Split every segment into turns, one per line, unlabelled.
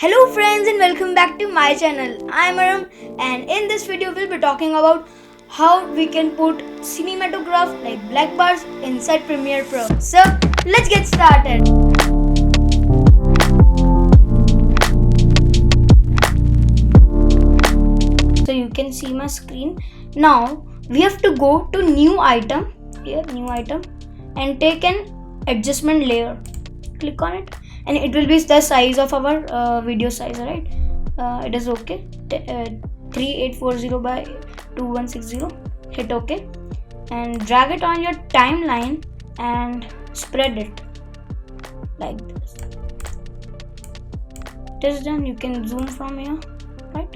Hello friends and welcome back to my channel. I am Aram and in this video we'll be talking about how we can put cinematograph like black bars inside Premiere Pro. So let's get started. So you can see my screen. Now we have to go to new item, here new item, and take an adjustment layer. Click on it and it will be the size of our video size, right? It is okay. 3840 by 2160. Hit OK and drag it on your timeline and spread it like this. It is done. You can zoom from here, right?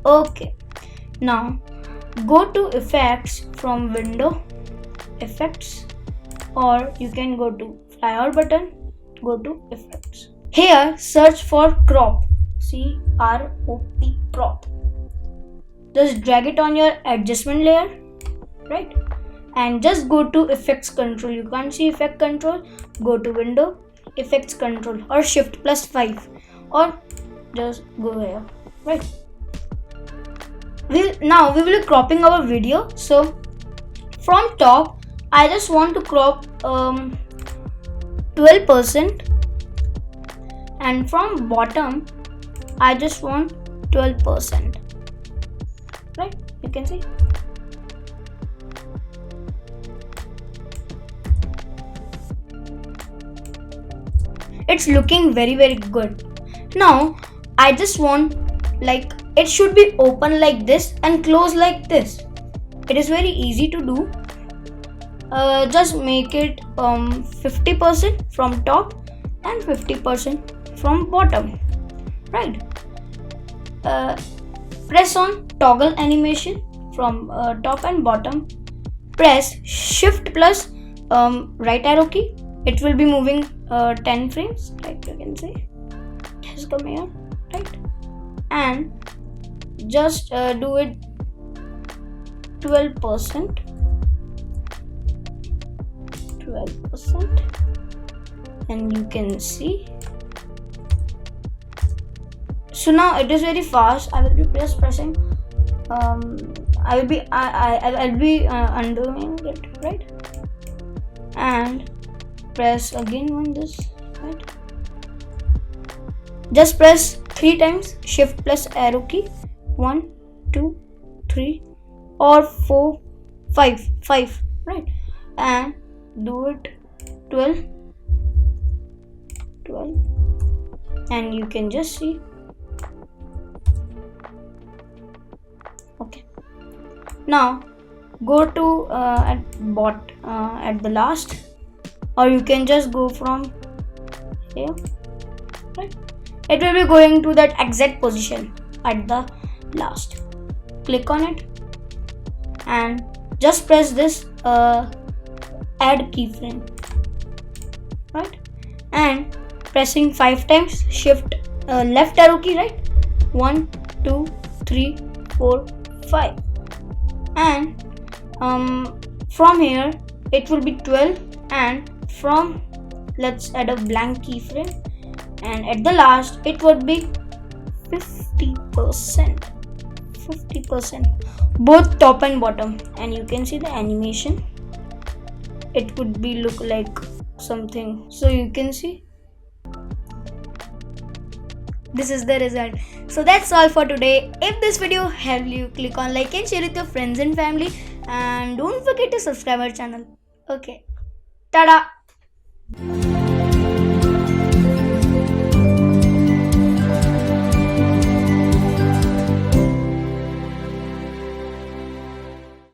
Okay. Now go to effects from window, effects, or you can go to flyover button, go to effects. Here search for crop, C-R-O-P, crop. Just drag it on your adjustment layer, right? And just go to effects control. You can't see effect control, go to window, effects control, or shift +5, or just go here, right? Now we will be cropping our video. So from top I just want to crop 12%, and from bottom I just want 12%, right? You can see. It's looking very good. Now I just want like it should be open like this and close like this. It is very easy to do. Just make it 50% from top and 50% from bottom, right? Press on toggle animation from top and bottom. Press shift plus right arrow key. It will be moving 10 frames, like you can see. Just come here, right? And just do it 12%, and you can see. So now it is very fast. I will be just pressing. I'll be undoing it, right? And press again on this, right? Just press 3 times shift plus arrow key. 1, 2, 3, or 4, 5, right? And do it 12, and you can just see. Okay. Now go to at the last, or you can just go from here, right? It will be going to that exact position at the last. Click on it and just press this add keyframe, right? And pressing 5 times shift left arrow key, right? 1, 2, 3, 4, 5, and from here it will be 12, and from let's add a blank keyframe, and at the last it would be 50%, both top and bottom. And you can see the animation. It would be look like something. So you can see this is the result. So that's all for today. If this video helped you, click on like and share with your friends and family, and don't forget to subscribe our channel. Okay, tada.